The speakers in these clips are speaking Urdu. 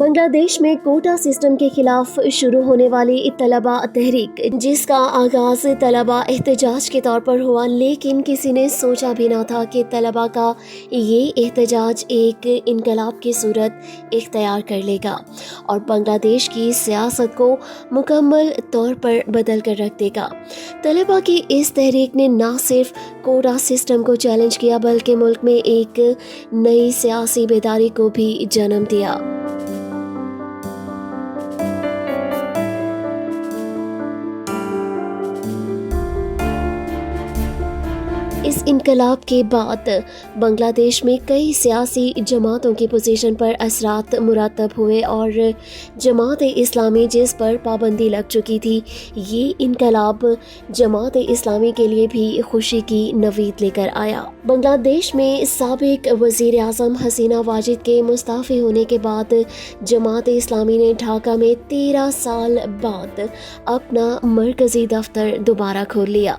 بنگلہ دیش میں کوٹا سسٹم کے خلاف شروع ہونے والی طلبہ تحریک، جس کا آغاز طلبہ احتجاج کے طور پر ہوا، لیکن کسی نے سوچا بھی نہ تھا کہ طلبہ کا یہ احتجاج ایک انقلاب کی صورت اختیار کر لے گا اور بنگلہ دیش کی سیاست کو مکمل طور پر بدل کر رکھ دے گا۔ طلبہ کی اس تحریک نے نہ صرف کوٹا سسٹم کو چیلنج کیا بلکہ ملک میں ایک نئی سیاسی بیداری کو بھی جنم دیا۔ اس انقلاب کے بعد بنگلہ دیش میں کئی سیاسی جماعتوں کی پوزیشن پر اثرات مرتب ہوئے اور جماعت اسلامی جس پر پابندی لگ چکی تھی، یہ انقلاب جماعت اسلامی کے لیے بھی خوشی کی نوید لے کر آیا۔ بنگلہ دیش میں سابق وزیر اعظم حسینہ واجد کے مستعفی ہونے کے بعد جماعت اسلامی نے ڈھاکہ میں 13 سال بعد اپنا مرکزی دفتر دوبارہ کھول لیا۔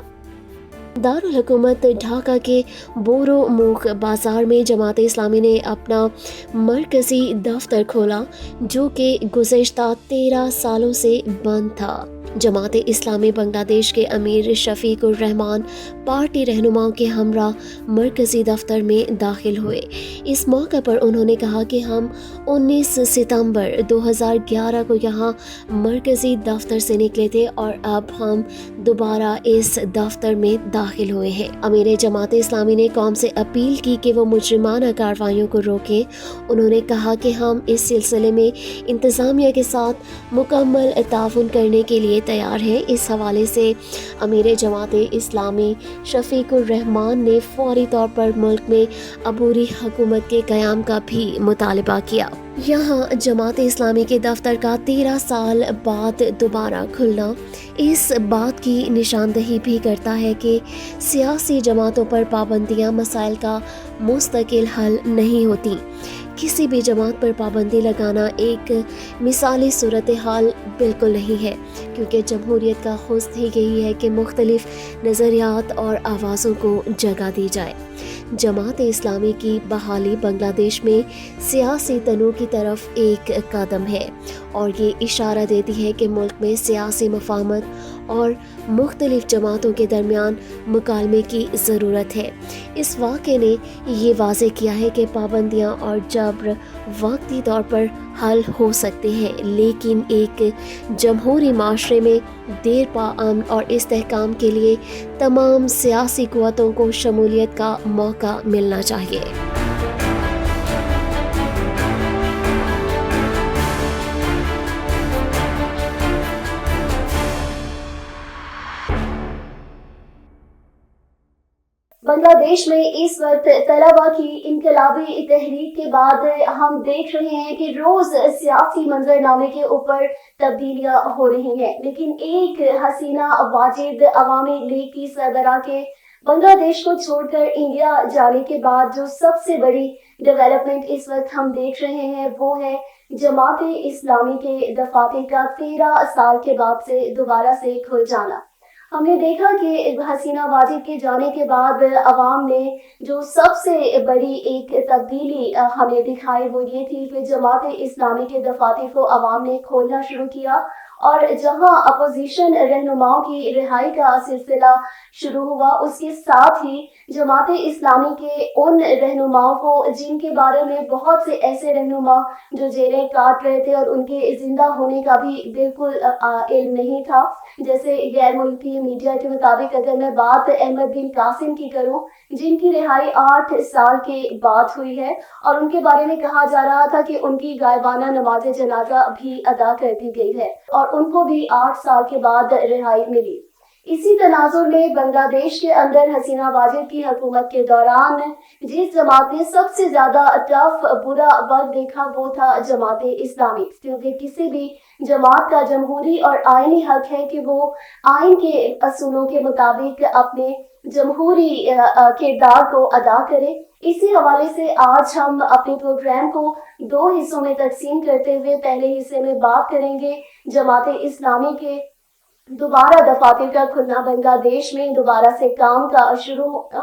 دارالحکومت ڈھاکہ کے بورو موخ بازار میں جماعت اسلامی نے اپنا مرکزی دفتر کھولا، جو کہ گزشتہ 13 سالوں سے بند تھا۔ جماعت اسلامی بنگلہ دیش کے امیر شفیق الرحمان پارٹی رہنماؤں کے ہمراہ مرکزی دفتر میں داخل ہوئے۔ اس موقع پر انہوں نے کہا کہ ہم 19 ستمبر 2011 کو یہاں مرکزی دفتر سے نکلے تھے اور اب ہم دوبارہ اس دفتر میں داخل ہوئے ہیں۔ امیر جماعت اسلامی نے قوم سے اپیل کی کہ وہ مجرمانہ کارروائیوں کو روکیں۔ انہوں نے کہا کہ ہم اس سلسلے میں انتظامیہ کے ساتھ مکمل تعاون کرنے کے لیے تیار ہیں۔ اس حوالے سے امیر جماعت اسلامی شفیق الرحمان نے فوری طور پر ملک میں عبوری حکومت کے قیام کا بھی مطالبہ کیا۔ یہاں جماعت اسلامی کے دفتر کا 13 سال بعد دوبارہ کھلنا اس بات کی نشاندہی بھی کرتا ہے کہ سیاسی جماعتوں پر پابندیاں مسائل کا مستقل حل نہیں ہوتی۔ کسی بھی جماعت پر پابندی لگانا ایک مثالی صورتحال بالکل نہیں ہے، کیونکہ جمہوریت کا حسن ہی یہی ہے کہ مختلف نظریات اور آوازوں کو جگہ دی جائے۔ جماعت اسلامی کی بحالی بنگلہ دیش میں سیاسی تنوع کی طرف ایک قدم ہے اور یہ اشارہ دیتی ہے کہ ملک میں سیاسی مفاہمت اور مختلف جماعتوں کے درمیان مکالمے کی ضرورت ہے۔ اس واقعے نے یہ واضح کیا ہے کہ پابندیاں اور جبر وقتی طور پر حل ہو سکتے ہیں، لیکن ایک جمہوری معاشرے میں دیر پا امن اور استحکام کے لیے تمام سیاسی قوتوں کو شمولیت کا موقع ملنا چاہیے۔ بنگلہ دیش میں اس وقت طلبہ کی انقلابی تحریک کے بعد ہم دیکھ رہے ہیں کہ روز سیاسی منظرنامے کے اوپر تبدیلیاں ہو رہی ہیں، لیکن ایک حسینہ واجد عوامی لیگ کی سربراہ کے بنگلہ دیش کو چھوڑ کر انڈیا جانے کے بعد جو سب سے بڑی ڈیولپمنٹ اس وقت ہم دیکھ رہے ہیں وہ ہے جماعت اسلامی کے دفاتر کا 13 سال کے بعد سے دوبارہ سے کھل جانا۔ ہم نے دیکھا کہ حسینہ واجد کے جانے کے بعد عوام نے جو سب سے بڑی ایک تبدیلی ہمیں دکھائی وہ یہ تھی کہ جماعت اسلامی کے دفاتر کو عوام نے کھولنا شروع کیا، اور جہاں اپوزیشن رہنماؤں کی رہائی کا سلسلہ شروع ہوا، اس کے ساتھ ہی جماعت اسلامی کے ان رہنماؤں کو جن کے بارے میں بہت سے ایسے رہنما جو جیلیں کاٹ رہے تھے اور ان کے زندہ ہونے کا بھی بالکل علم نہیں تھا، جیسے غیر ملکی میڈیا کے مطابق اگر میں بات احمد بن قاسم کی کروں، جن کی رہائی 8 سال کے بعد ہوئی ہے اور ان کے بارے میں کہا جا رہا تھا کہ ان کی غائبانہ نماز جنازہ بھی ادا کر دی گئی ہے اور ان کو بھی 8 سال کے بعد رہائی ملی۔ اسی تناظر میں بنگلہ دیش کے اندر حسینہ واجد کی حکومت کے دوران جس جماعت نے سب سے زیادہ ٹف برا وقت دیکھا وہ تھا جماعت اسلامی، کیونکہ کسی بھی جماعت کا جمہوری اور آئینی حق ہے کہ وہ آئین کے اصولوں کے مطابق اپنے جمہوری کردار کو ادا کرے۔ اسی حوالے سے آج ہم اپنے پروگرام کو 2 حصوں میں تقسیم کرتے ہوئے پہلے حصے میں بات کریں گے جماعت اسلامی کے دوبارہ دفاتر کا کھلنا، بنگلہ دیش میں دوبارہ سے کام کا شروع ہونا،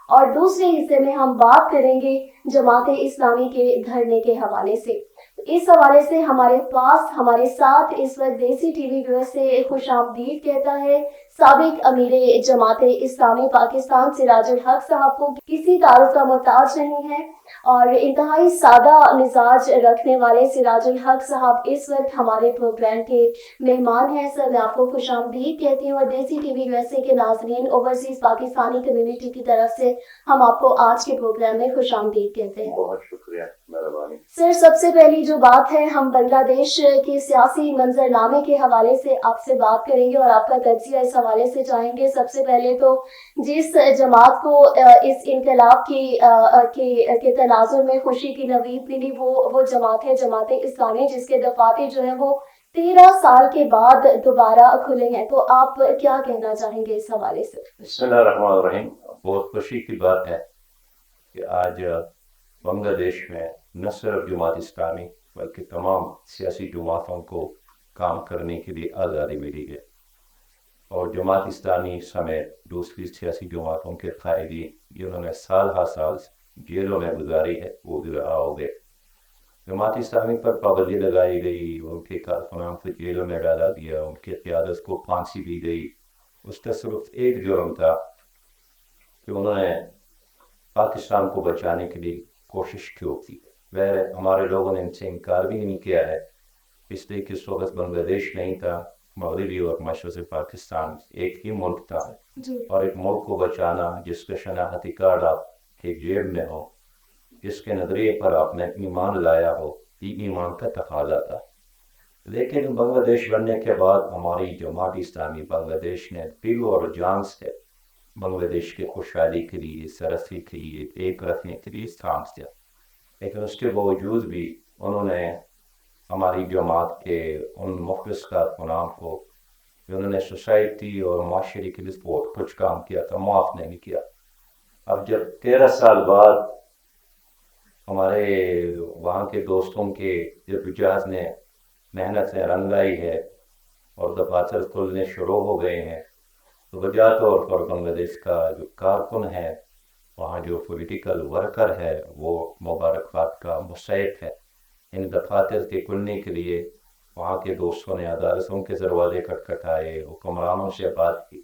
اور دوسرے حصے میں ہم بات کریں گے جماعت اسلامی کے دھرنے کے حوالے سے۔ اس حوالے سے ہمارے ساتھ اس وقت دیسی ٹی وی ویور سے خوش آمدید کہتا ہے سابق امیر جماعت اسلامی پاکستان سراج الحق صاحب کو کسی تعارف کا محتاج نہیں ہے اور انتہائی سادہ مزاج رکھنے والے سراج الحق صاحب اس وقت ہمارے پروگرام کے مہمان ہیں. سر میں آپ کو خوش آمدید کہتی ہوں اور دیسی T V U S A کے ناظرین اوورسیز پاکستانی کمیونٹی کی طرف سے ہم آپ کو آج کے پروگرام میں خوش آمدید کہتے ہیں. بہت شکریہ، مہربانی. سر سب سے پہلی جو بات ہے ہم بنگلہ دیش کے سیاسی منظرنامے کے حوالے سے آپ سے بات کریں گے اور آپ کا تجزیہ اس حوالے سے چاہیں گے. سب سے پہلے تو جس جماعت کو اس انقلاب کے تناظر میں خوشی کی نوید ملی وہ جماعت ہے جماعت اسلامی جس کے دفاتر جو ہیں وہ 13 سال کے بعد دوبارہ کھلے ہیں. تو آپ کیا کہنا چاہیں گے اس حوالے سے؟ بسم اللہ الرحمن الرحیم. بہت خوشی کی بات ہے کہ آج بنگلہ دیش میں نہ صرف جماعت اسلامی بلکہ تمام سیاسی جماعتوں کو کام کرنے کے لیے آزادی ملی ہے اور جماعت اسلامی سمیت دوسری سیاسی جماعتوں کے قائدین جنہوں نے سال ہر سال جیلوں میں گزاری ہے وہ بھی رہا ہو گئے. جماعت اسلامی پر پابندی لگائی گئی، ان کے کارکنان کو جیلوں میں ڈالا گیا، ان کی قیادت کو پھانسی دی گئی. اس کا صرف ایک جرم تھا کہ انہوں نے پاکستان کو بچانے کے لیے کوشش کی تھی. ہمارے لوگوں نے ان سے انکار بھی نہیں کیا ہے اس لیے کہ اس وقت بنگلہ دیش نہیں تھا، مغربی اور مشرقی پاکستان ایک ہی ملک تھا اور ایک ملک کو بچانا جس کا شناختی کارڈ آپ کے جیب میں ہو، جس کے نظریے پر آپ نے ایمان لایا ہو، یہ ایمان کا تقاضا تھا. لیکن بنگلہ دیش بننے کے بعد ہماری جماعت اسلامی بنگلہ دیش نے دل اور جان سے بنگلہ دیش کی خوشحالی کے لیے، سرسری کے لیے، ایک رکھنے کے لیے کام کیا. لیکن اس کے باوجود بھی انہوں نے ہماری جماعت کے ان مخلص کارکنان کو جنہوں نے سوسائٹی اور معاشرے کے لیے بہت کچھ کام کیا تھا معاف نہیں کیا. اب جب 13 سال بعد ہمارے وہاں کے دوستوں کے جدوجہد نے محنت سے رنگ لائی ہے اور دفاتر کھلنے شروع ہو گئے ہیں تو وجہ طور پر بنگلہ دیش کا جو کارکن ہے، وہاں جو پولیٹیکل ورکر ہے، وہ مبارکباد کا مستحق ہے. ان دفاتر کے کھلنے کے لیے وہاں کے دوستوں نے عدالتوں کے دروازے کھٹکھٹائے، حکمرانوں سے بات کی،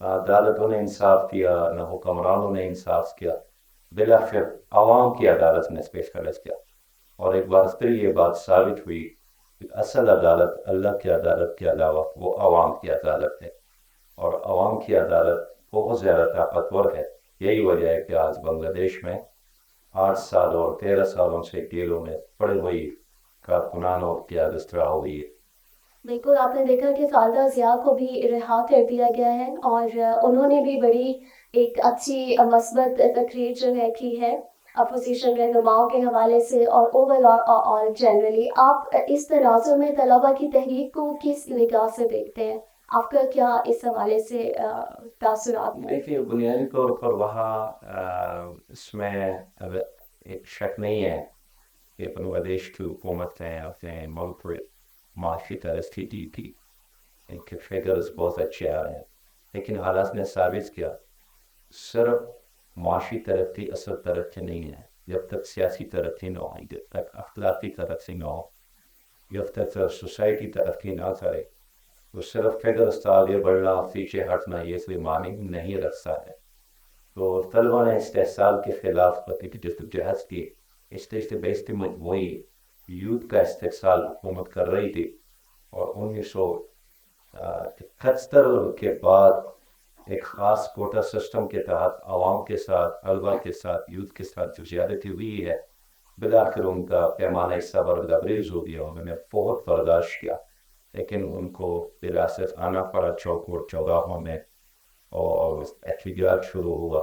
عدالتوں نے انصاف کیا، نہ حکمرانوں نے انصاف کیا. بالآخر عوام کی عدالت نے فیصلہ کیا اور ایک بار پھر یہ بات ثابت ہوئی کہ اصل عدالت اللہ کی عدالت کے علاوہ وہ عوام کی عدالت ہے اور عوام کی عدالت بہت زیادہ طاقتور ہے. یہی وجہ ہے کہ آج بنگلہ دیش میں 8 سال اور 13 سالوں سے جیلوں میں پڑے ہوئی کارکنان اور قیادت رہا ہوئی ہے. بالکل، آپ نے دیکھا کہ خالدہ ضیاء کو بھی رہا کر دیا گیا ہے اور انہوں نے بھی بڑی ایک اچھی مثبت تقریر جو ہے کی ہے اپوزیشن رہنماؤں کے حوالے سے اور اوور جنرلی. آپ اس تناظر میں طلبہ کی تحریک کو کس نگاہ سے دیکھتے ہیں؟ آپ کا کیا اس حوالے سے تاثرات ہیں؟ دیکھیے، بنیادی طور پر وہاں اس میں ایک شک نہیں ہے کہ بنگلہ دیش کی حکومت نے اپنے ملک پر معاشی ترقی دی تھی، ان کے فگرز بہت اچھے آ رہے ہیں، لیکن حالات نے ثابت کیا صرف معاشی ترقی اصل ترقی نہیں ہے. جب تک سیاسی ترقی نہ ہو، جب تک اخلاقی ترقی نہ ہو، جب تک سوسائٹی ترقی نہ کرے تو صرف فگرز آگے بڑھنا، پیچھے ہٹنا یہ کوئی معنی نہیں رکھتا ہے. تو طلبہ نے استحصال کے خلاف جدوجہد کی، اس بیشتر مجموعی یوتھ کا استحصال حکومت کر رہی تھی اور 1971 کے بعد ایک خاص کوٹا سسٹم کے تحت عوام کے ساتھ، طلبہ کے ساتھ، یوتھ کے ساتھ جو زیادتی ہوئی ہے، بالآخر ان کا پیمانہ صبر لبریز ہو گیا. انہوں نے بہت برداشت کیا لیکن ان کو بلاثر آنا پڑا چوک اور چوراہوں میں اور احتجاج شروع ہوا.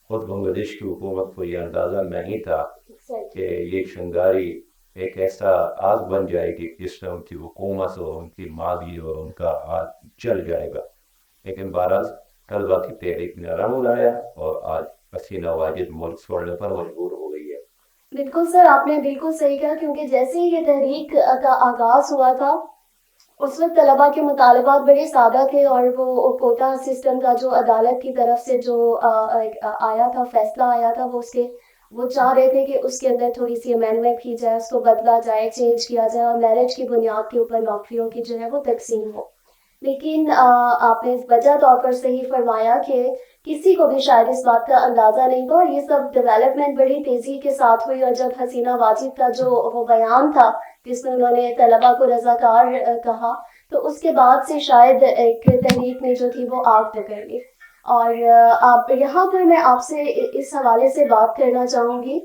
خود بنگلہ دیش کی حکومت کو یہ اندازہ نہیں تھا کہ یہ شنگاری ایک ایسا آگ بن جائے گی جس سے ان کی حکومت اور ان کی ماضی اور ان کا آگ جل جائے گا. لیکن بہرحال طلبہ کی تحریک نے رنگ لایا اور آج پسینہ واجد ملک چھوڑنے پر مجبور ہو گئی ہے. بالکل سر، آپ نے بالکل صحیح کہا کیونکہ جیسے ہی یہ تحریک کا آغاز ہوا تھا اس وقت طلبہ کے مطالبات بڑے سادہ تھے اور وہ کوٹا سسٹم کا جو عدالت کی طرف سے جو آیا تھا، فیصلہ آیا تھا، وہ اس کے وہ چاہ رہے تھے کہ اس کے اندر تھوڑی سی امینڈمنٹ کی جائے، اس کو بدلا جائے، چینج کیا جائے اور میرج کی بنیاد کے اوپر نوکریوں کی جو ہے وہ تقسیم ہو. لیکن آپ نے وجہ طور پر صحیح فرمایا کہ کسی کو بھی شاید اس بات کا اندازہ نہیں تھا، اور یہ سب ڈیولپمنٹ بڑی تیزی کے ساتھ ہوئی. اور جب حسینہ واجد کا جو وہ بیان تھا جس میں انہوں نے طلبہ کو رضاکار کہا، تو اس کے بعد سے شاید ایک تحریک میں جو تھی وہ آگ پکڑ لی. اور آپ یہاں پر میں آپ سے اس حوالے سے بات کرنا چاہوں گی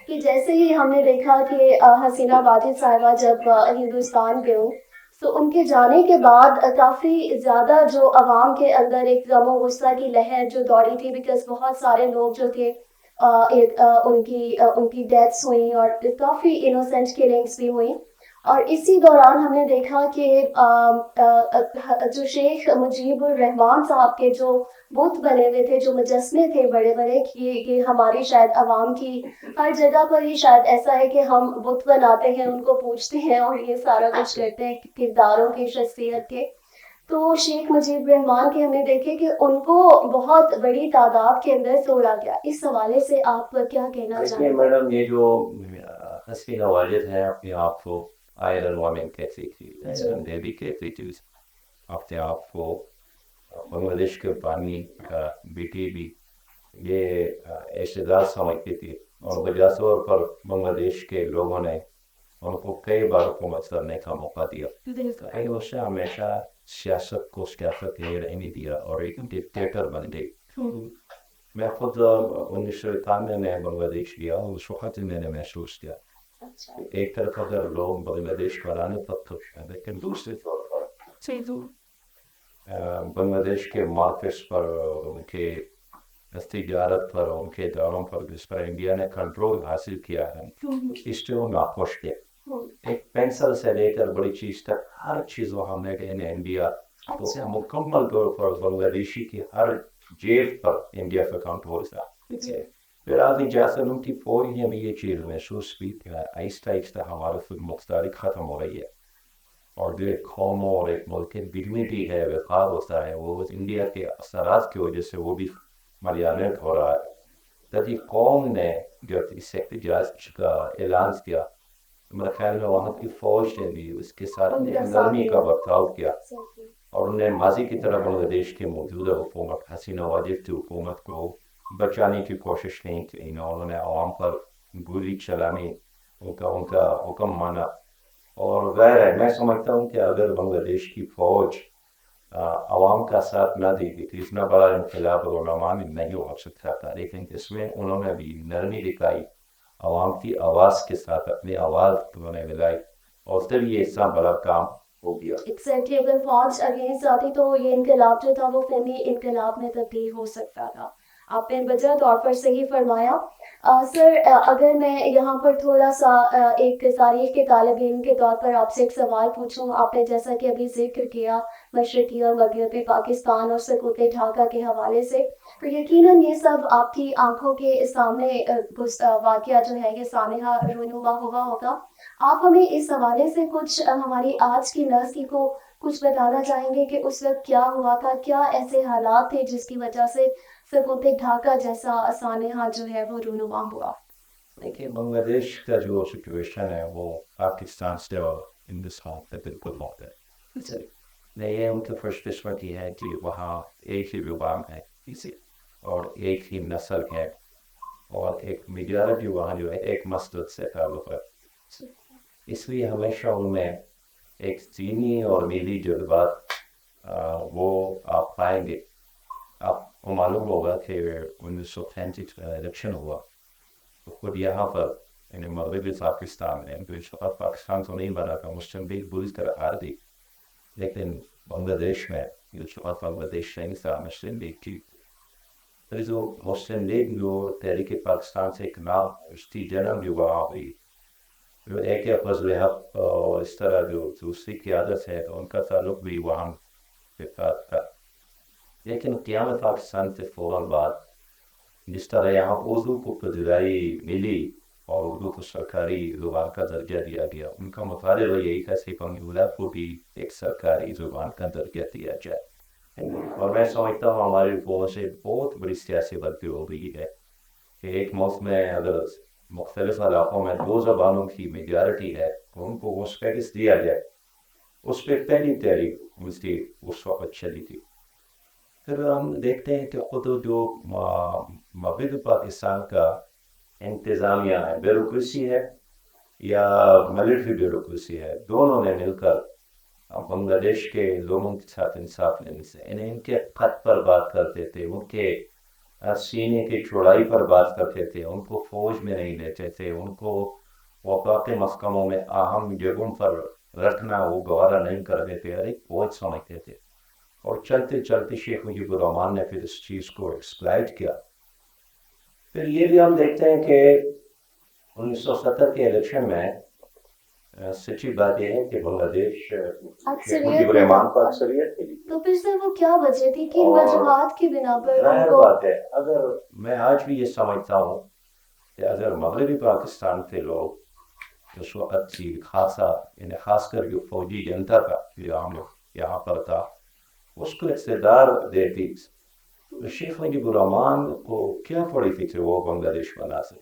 کہ جیسے ہی ہم نے دیکھا کہ حسینہ واجد صاحبہ جب ہندوستان گئیں، تو ان کے جانے کے بعد کافی زیادہ جو عوام کے اندر ایک غم و غصہ کی لہر جو دوڑی تھی، بیکاز بہت سارے لوگ جو تھے ان کی ڈیتھس ہوئیں اور کافی انوسینٹ کلنگس بھی ہوئیں. اور اسی دوران ہم نے دیکھا کہ جو شیخ مجیب الرحمان صاحب کے جو بت بنے ہوئے تھے، جو مجسمے تھے بڑے بڑے، کہ ہماری شاید عوام کی ہر جگہ پر ہی شاید ایسا ہے کہ ہم بت بناتے ہیں، ان کو پوجتے ہیں اور یہ سارا کچھ کرتے ہیں کرداروں کی، شخصیت کے. تو شیخ مجیب الرحمان کے ہم نے دیکھے کہ ان کو بہت بڑی تعداد کے اندر توڑا گیا. اس حوالے سے آپ کیا کہنا چاہیں دیکھیے گے؟ میڈم، یہ جو حسینہ واجد ہے اپنے آپ کو آئرن وومن کہتی تھی، آئرن لیڈی کہتی تھی اپنے آپ کو. بنگلہ دیش کے پانی کا بیٹی بھی یہ اعتزاز سمجھتی تھی، اور وجہ طور پر بنگلہ دیش کے لوگوں نے ان کو کئی بار حکومت کرنے کا موقع دیا. اسے ہمیشہ سیاست کو سیاست ہی رہنے دیا اور ایک ڈکٹیٹر بن گئی. میں خود 1991 میں بنگلہ دیش گیا، اس وقت میں نے محسوس کیا ایک طرف اگر لوگ بنگلہ دیش کو لانے پر خوش ہیں، لیکن دوسری طور پر بنگلہ دیش کے مارکیٹس پر، ان کے تجارت پر، ان کے اداروں پر جس پر انڈیا نے کنٹرول حاصل کیا ہے، اس سے وہ ناخوش تھے. ایک پینسل سے لے کر بڑی چیز تک ہر چیز وہاں میں انڈیا تو مکمل طور پر بنگلہ دیشی کی ہر جیب پر انڈیا کا کنٹرول تھا. پھر آدمی جیسے ان کی فوج نے بھی یہ چیز محسوس کی کہ آہستہ آہستہ ہمارا خود مختاری ختم ہو رہی ہے، اور جو ایک قوموں اور ایک ملک کی ڈگنیٹی ہے، وقار ہوتا ہے، وہ انڈیا کے اثرات کی وجہ سے وہ بھی مریانت ہو رہا ہے. تبھی قوم نے جو اس احتجاج کا اعلان کیا، میرے خیال میں وہاں کی فوج نے بھی اس کے ساتھ نرمی کا برتاؤ کیا، اور انہوں نے ماضی کی طرح بنگلہ دیش کی موجودہ حکومت حسینہ واجد کی حکومت کو بچانے کی کوشش نہیں کی. انہوں نے عوام پر گولی چلانی، ان کا حکم مانا. اور ظاہر ہے، میں سمجھتا ہوں کہ اگر بنگلہ دیش کی فوج عوام کا ساتھ نہ دی تھی، اتنا بڑا انقلاب علماء میں نہیں ہو سکتا تھا. لیکن اس میں انہوں نے بھی نرمی دکھائی، عوام کی آواز کے ساتھ اپنی آواز انہوں نے ملائی، اور پھر یہ اتنا بڑا کام ہو گیا. ایگزیکٹلی، اگر فوج اگینسٹ آتی تو یہ انقلاب جو تھا وہ فوری انقلاب میں تبدیل ہو سکتا تھا. آپ نے وجہ طور پر صحیح فرمایا. سر، اگر میں یہاں پر تھوڑا سا ایک تاریخ کے طالب علم کے طور پر آپ سے ایک سوال پوچھوں. آپ نے جیسا کہ ابھی ذکر کیا مشرقی اور مغربی پاکستان اور سقوط ڈھاکہ کے حوالے سے، تو یقیناً یہ سب آپ کی آنکھوں کے سامنے واقعہ جو ہے یہ سانحہ رونما ہوا ہوگا. آپ ہمیں اس حوالے سے کچھ ہماری آج کی نسل کو کچھ بتانا چاہیں گے کہ اس وقت کیا ہوا تھا، کیا ایسے حالات تھے جس کی وجہ سے سقوط ڈھاکہ جیسا سانحہ جو ہے وہ رونما ہوا؟ دیکھیے، بنگلہ دیش کا جو سچویشن ہے وہ پاکستان سے ہندوستان سے بالکل بہت ہے. یہ ان کی خوش قسمتی ہے کہ وہاں ایک ہی زبان ہے اور ایک ہی نسل ہے، اور ایک میجارٹی وہاں جو ہے ایک مسجد سے تعلق ہے. اس لیے ہمیشہ ان میں ایک دینی اور ملی جذبات وہ آپ پائیں گے. آپ کو معلوم ہوگا کہ 1935 کا الیکشن ہوا تو خود یہاں پر یعنی مغربی پاکستان میں پاکستان تو نہیں بنا تھا، مسلم لیگ بری طرح ہار دی، لیکن بنگلہ دیش میں بنگلہ دیش نہیں تھا، مسلم لیگ کی. پھر جو مسلم لیگ جو تحریک پاکستان سے ایک نام اس کی جنم جو وہاں ہوئی، ایک فضل حق اور اس طرح جو دوسری قیادت ہے ان کا تعلق بھی وہاں کے ساتھ تھا. لیکن قیام پاکستان سے فوراً بعد جس طرح یہاں اردو کو پذیرائی ملی اور اردو کو سرکاری زبان کا درجہ دیا گیا، ان کا مطالبہ یہی تھا کہ بنگلہ کو بھی ایک سرکاری زبان کا درجہ دیا جائے. اور میں سمجھتا ہوں ہماری فوج سے بہت بڑی سیاسی غلطی ہو گئی ہے کہ ایک ملک میں اگر مختلف علاقوں میں 2 زبانوں کی میجارٹی ہے تو ان کو وہ اسٹیٹس دیا جائے. اس پہ پہلی تحریک اس وقت چلی تھی. پھر ہم دیکھتے ہیں کہ خود جو مغربی پاکستان کا انتظامیہ ہے، بیوروکریسی ہے یا ملٹری بیوروکریسی ہے، دونوں نے مل کر بنگلہ دیش کے لوگوں کے ساتھ انصاف لینے سے ان کے خط پر بات کرتے تھے، ان کے سینے کی چوڑائی پر بات کرتے تھے، ان کو فوج میں نہیں لیتے تھے، ان کو وفاق محکموں میں اہم جگہوں پر رکھنا وہ گوارا نہیں کرتے تھے، ارے فوج سمجھتے تھے. اور چلتے چلتے شیخ مجیب الرحمان نے پھر اس چیز کو ایکسپلائٹ کیا. پھر یہ بھی ہم دیکھتے ہیں کہ 1970 کے الیکشن میں سچی بات یہ ہے کہ بنگلہ دیش شیخ مجیب الرحمان پر اکثریت تھی. تو پھر سے وہ کیا وجہ تھی کہ وجوہات کی بنا پر ان ظاہر کو بات ہے، اگر میں آج بھی یہ سمجھتا ہوں کہ اگر مغربی پاکستان کے لوگ اس وقت کی خاصا یعنی خاص کر جو فوجی جنتا کا جو یہاں پر تھا اس کو اقتدار دیتی تو شیخ مجیب الرحمان کو کیا پڑی تھی کہ وہ بنگلہ دیش بنا سکے.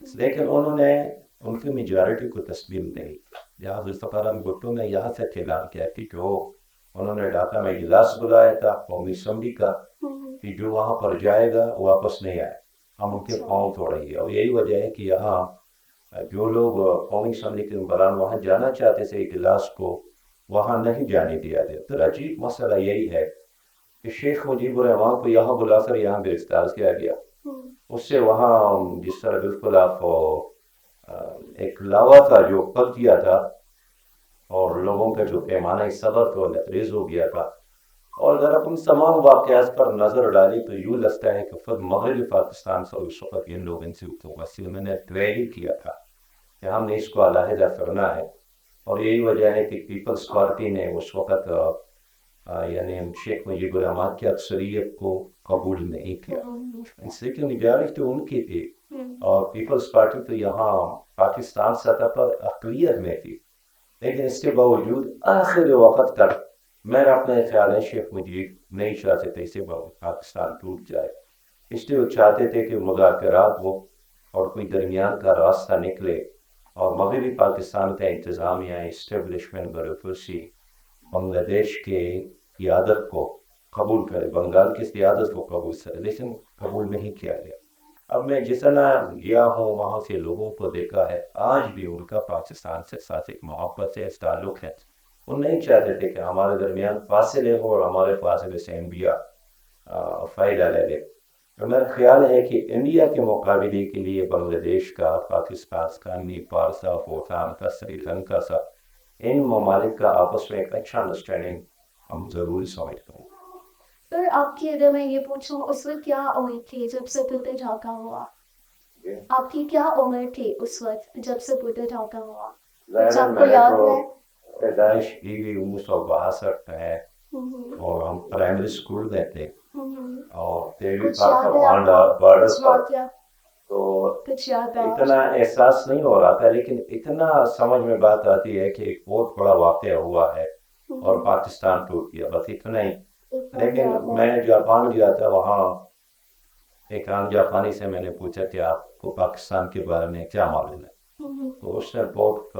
لیکن انہوں نے ان کی میجارٹی کو تسلیم نہیں کیا. جہاں ذوالفقار بھٹو نے یہاں سے اعلان کیا کہ جو انہوں نے ڈھاکہ میں اجلاس بلایا تھا قومی اسمبلی کا کہ جو وہاں پر جائے گا واپس نہیں آئے، ہم ان کے پاؤں توڑیں گے. اور یہی وجہ ہے کہ یہاں جو لوگ قومی اسمبلی کے ممبران وہاں جانا چاہتے تھے اجلاس کو وہاں نہیں جانے دیا گیا. تو عجیب مسئلہ یہی ہے کہ شیخ مجیب الرحمان کو یہاں بلا کر یہاں گرفتار کیا گیا. اس سے وہاں جس طرح بالکل آپ ایک لاوا تھا جو پک گیا تھا اور لوگوں کا جو پیمانہ صبر تو لبریز ہو گیا تھا. اور اگر آپ ان تمام واقعات پر نظر ڈالیں تو یوں لگتا ہے کہ خود مغربی پاکستان سے اس وقت ان لوگوں سے وسیع میں نے ٹریڈ کیا تھا کہ ہم نے اس کو علیحدہ کرنا ہے. اور یہی وجہ ہے کہ پیپلز پارٹی نے اس وقت یعنی شیخ مجیب الرحمان کی اکثریت کو قبول نہیں کیا. اس لیے کہ میجارٹی تو ان کی تھی اور پیپلز پارٹی تو یہاں پاکستان سطح پر اقلیت میں تھی. لیکن اس کے باوجود آخر وقت تک میرا اپنا خیال ہے شیخ مجیب نہیں چاہتے تھے اسے پاکستان ٹوٹ جائے. اس لیے وہ چاہتے تھے کہ مذاکرات ہو اور کوئی درمیان کا راستہ نکلے اور مغربی پاکستان کا انتظامیہ اسٹیبلشمنٹ بیوروکریسی بنگلہ دیش کے قیادت کو قبول کرے، بنگال کی قیادت کو قبول کرے، لیکن قبول نہیں کیا گیا. اب میں جتنا گیا ہوں وہاں سے لوگوں کو دیکھا ہے آج بھی ان کا پاکستان سے ساتھ ایک محبت سے تعلق ہے. وہ نہیں چاہتے تھے کہ ہمارے درمیان فاصلے ہو اور ہمارے فاصلے سے انڈیا فائدہ لے لے. میرا خیال ہے کہ انڈیا کے مقابلے کے لیے بنگلہ دیش کا، پاکستان کا، نیپال کا، بھوٹان کا، سری لنکا کا، ان ممالک کا آپس میں ایک اچھا انڈرسٹینڈنگ ہم ضروری سمجھتے ہیں. سر آپ کی اگر میں یہ پوچھوں اس وقت کیا عمر تھی جب سپوٹے ڈھاکہ ہوا؟ آپ کی کیا عمر تھی اس وقت جب سپوٹے ڈھاکہ ہوا؟ کچھ آپ کو یاد ہے؟ پیدائش کی 1962 ہے اور ہم پرائمری اسکول میں تھے اور تیرہویں بارڈر پر، تو اتنا احساس نہیں ہو رہا تھا لیکن اتنا سمجھ میں بات آتی ہے کہ ایک بہت بڑا واقعہ ہوا ہے اور پاکستان ٹوٹ گیا، بس اتنا ہی. لیکن میں جاپان گیا تھا، وہاں ایک عام جاپانی سے میں نے پوچھا کہ آپ کو پاکستان کے بارے میں کیا معلوم ہے، تو اس نے بہت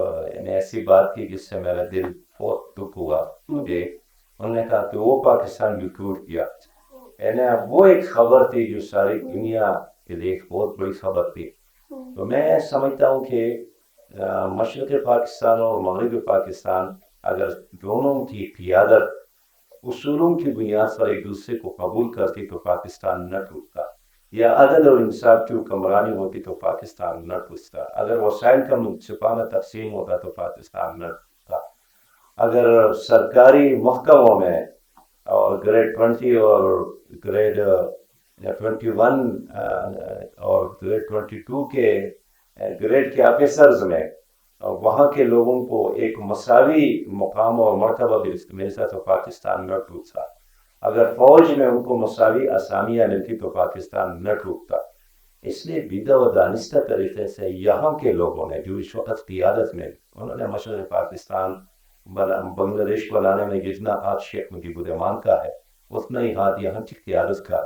ایسی بات کی جس سے میرا دل بہت دکھ ہوا مجھے. انہوں نے کہا کہ وہ پاکستان بھی ٹوٹ گیا. یعنی وہ ایک خبر تھی جو ساری دنیا کے لیے ایک بہت بڑی خبر تھی. تو میں سمجھتا ہوں کہ مشرقی پاکستان اور مغربی پاکستان اگر دونوں کی قیادت اصولوں کی بنیاد پر ایک دوسرے کو قبول کرتی تو پاکستان نہ ٹوٹتا، یا عدل اور انصاف کی حکمرانی ہوتی تو پاکستان نہ ٹوٹتا. اگر وسائل کا منصفانہ تقسیم ہوتا تو پاکستان نہ ٹوٹتا. اگر سرکاری محکموں میں اور گریڈ 20 اور گریڈ 21 اور گریڈ 22 کے گریڈ کے آفیسرز میں وہاں کے لوگوں کو ایک مساوی مقام اور مرتبہ ملتا تو پاکستان نہ ٹوٹتا. اگر فوج میں ان کو مساوی اسامیاں ملتی تو پاکستان نہ ٹوٹتا. اس لیے بیدہ و دانستہ طریقے سے یہاں کے لوگوں نے جو اس وقت قیادت میں انہوں نے مشرقی پاکستان بنگلہ دیش بنانے میں جتنا ہاتھ شیخ مجیب الرحمان کا ہے اتنا ہی ہاتھ یہاں کی قیادت کا.